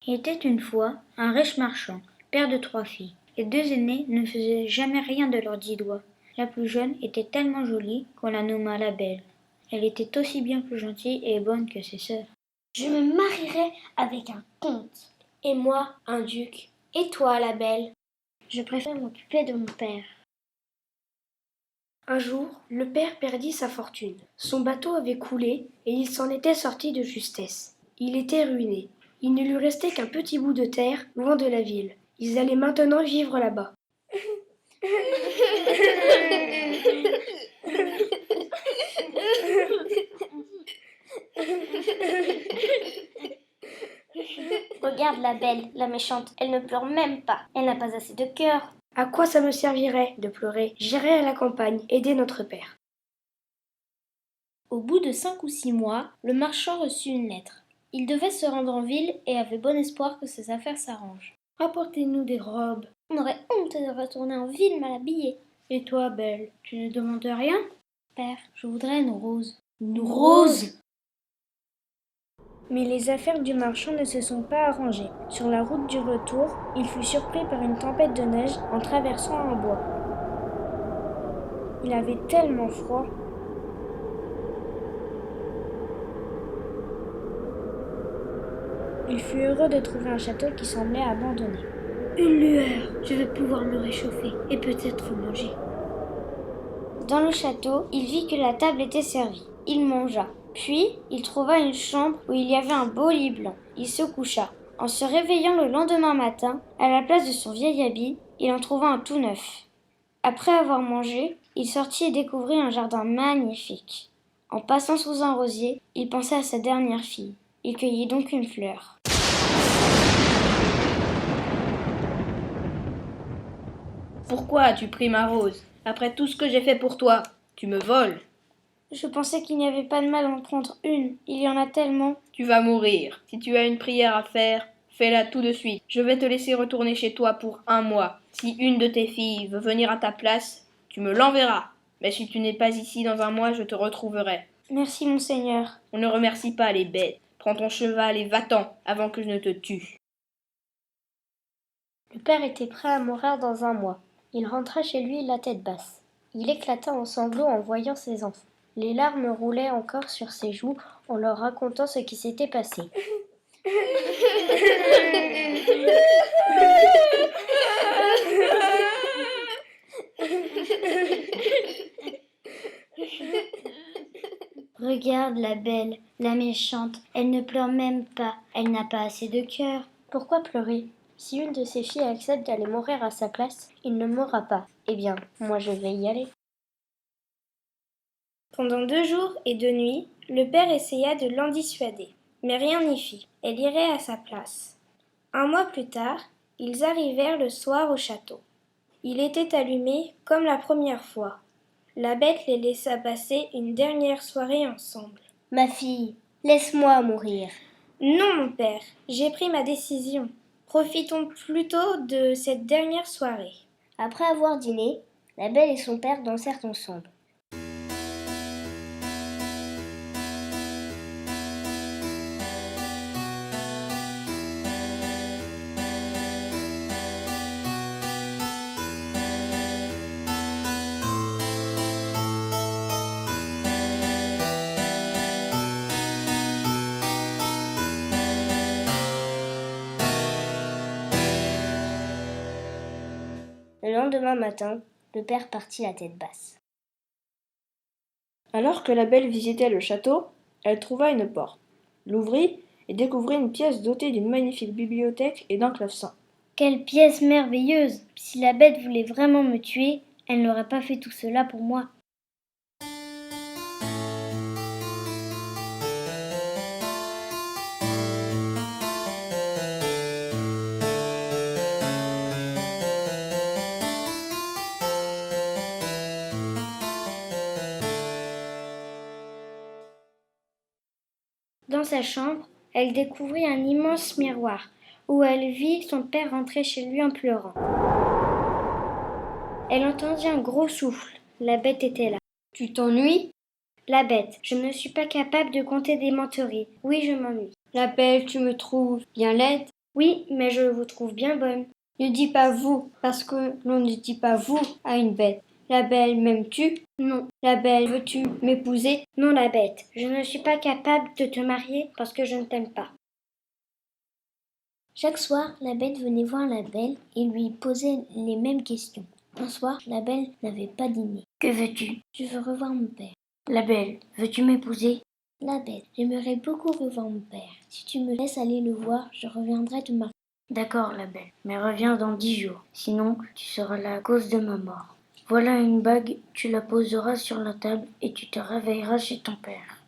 Il était une fois un riche marchand, père de 3 filles. Les 2 aînées ne faisaient jamais rien de leurs 10 doigts. La plus jeune était tellement jolie qu'on la nomma la Belle. Elle était aussi bien plus gentille et bonne que ses sœurs. Je me marierai avec un comte. Et moi, un duc. Et toi, la Belle? Je préfère m'occuper de mon père. Un jour, le père perdit sa fortune. Son bateau avait coulé et il s'en était sorti de justesse. Il était ruiné. Il ne lui restait qu'un petit bout de terre loin de la ville. Ils allaient maintenant vivre là-bas. Regarde la Belle, la méchante, elle ne pleure même pas. Elle n'a pas assez de cœur. À quoi ça me servirait de pleurer? J'irai à la campagne aider notre père. Au bout de 5 ou 6 mois, le marchand reçut une lettre. Il devait se rendre en ville et avait bon espoir que ses affaires s'arrangent. Apportez-nous des robes. On aurait honte de retourner en ville mal habillé. Et toi, Belle, tu ne demandes rien? Père, je voudrais une rose. Une rose? Mais les affaires du marchand ne se sont pas arrangées. Sur la route du retour, il fut surpris par une tempête de neige en traversant un bois. Il avait tellement froid. Il fut heureux de trouver un château qui semblait abandonné. Une lueur, je vais pouvoir me réchauffer et peut-être manger. Dans le château, il vit que la table était servie. Il mangea. Puis, il trouva une chambre où il y avait un beau lit blanc. Il se coucha. En se réveillant le lendemain matin, à la place de son vieil habit, il en trouva un tout neuf. Après avoir mangé, il sortit et découvrit un jardin magnifique. En passant sous un rosier, il pensa à sa dernière fille. Il cueillit donc une fleur. Pourquoi as-tu pris ma rose? Après tout ce que j'ai fait pour toi, tu me voles. Je pensais qu'il n'y avait pas de mal à en prendre une. Il y en a tellement. Tu vas mourir. Si tu as une prière à faire, fais-la tout de suite. Je vais te laisser retourner chez toi pour 1 mois. Si une de tes filles veut venir à ta place, tu me l'enverras. Mais si tu n'es pas ici dans 1 mois, je te retrouverai. Merci, monseigneur. On ne remercie pas les bêtes. Prends ton cheval et va-t'en avant que je ne te tue. Le père était prêt à mourir dans 1 mois. Il rentra chez lui la tête basse. Il éclata en sanglots en voyant ses enfants. Les larmes roulaient encore sur ses joues en leur racontant ce qui s'était passé. Regarde la Belle, la méchante, elle ne pleure même pas, elle n'a pas assez de cœur. Pourquoi pleurer? Si une de ses filles accepte d'aller mourir à sa place, il ne mourra pas. Eh bien, moi je vais y aller. Pendant 2 jours et 2 nuits, le père essaya de l'en dissuader, mais rien n'y fit. Elle irait à sa place. 1 mois plus tard, ils arrivèrent le soir au château. Il était allumé comme la première fois. La bête les laissa passer une dernière soirée ensemble. Ma fille, laisse-moi mourir. Non, mon père, j'ai pris ma décision. Profitons plutôt de cette dernière soirée. Après avoir dîné, la Belle et son père dansèrent ensemble. Le lendemain matin, le père partit la tête basse. Alors que la Belle visitait le château, elle trouva une porte, l'ouvrit et découvrit une pièce dotée d'une magnifique bibliothèque et d'un clavecin. Quelle pièce merveilleuse! Si la Bête voulait vraiment me tuer, elle n'aurait pas fait tout cela pour moi. Dans sa chambre, elle découvrit un immense miroir, où elle vit son père rentrer chez lui en pleurant. Elle entendit un gros souffle. La Bête était là. Tu t'ennuies? La Bête, je ne suis pas capable de compter des menteries. Oui, je m'ennuie. La Belle, tu me trouves bien laide. Oui, mais je vous trouve bien bonne. Ne dis pas vous, parce que l'on ne dit pas vous à une bête. La belle, m'aimes-tu? Non. La belle, veux-tu m'épouser? Non, la bête. Je ne suis pas capable de te marier parce que je ne t'aime pas. Chaque soir, la bête venait voir la belle et lui posait les mêmes questions. Un soir, la belle n'avait pas dîné. Que veux-tu? Je veux revoir mon père. La belle, veux-tu m'épouser? La bête, j'aimerais beaucoup revoir mon père. Si tu me laisses aller le voir, je reviendrai te marier. D'accord, la belle, mais reviens dans 10 jours. Sinon, tu seras la cause de ma mort. Voilà une bague, tu la poseras sur la table et tu te réveilleras chez ton père.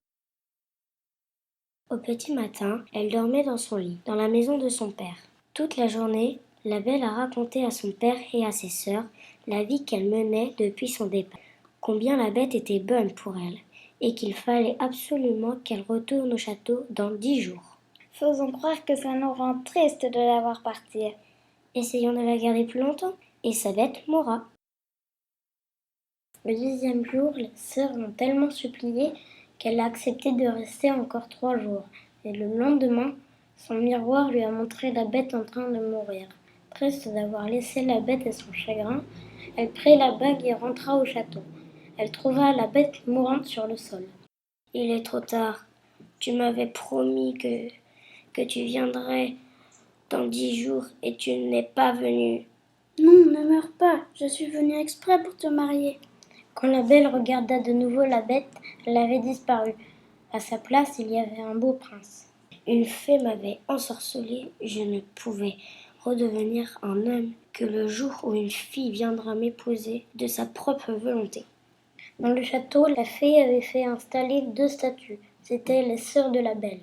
Au petit matin, elle dormait dans son lit, dans la maison de son père. Toute la journée, la belle a raconté à son père et à ses sœurs la vie qu'elle menait depuis son départ, combien la bête était bonne pour elle, et qu'il fallait absolument qu'elle retourne au château dans 10 jours. Faisons croire que ça nous rend triste de la voir partir. Essayons de la garder plus longtemps, et sa bête mourra. Le 10e jour, les sœurs l'ont tellement supplié qu'elle a accepté de rester encore 3 jours. Et le lendemain, son miroir lui a montré la bête en train de mourir. Triste d'avoir laissé la bête à son chagrin, elle prit la bague et rentra au château. Elle trouva la bête mourante sur le sol. Il est trop tard. Tu m'avais promis que tu viendrais dans 10 jours et tu n'es pas venu. Non, ne meurs pas, je suis venue exprès pour te marier. Quand la belle regarda de nouveau la bête, elle avait disparu. À sa place, il y avait un beau prince. Une fée m'avait ensorcelée, je ne pouvais redevenir un homme que le jour où une fille viendra m'épouser de sa propre volonté. Dans le château, la fée avait fait installer 2 statues. C'étaient les sœurs de la belle.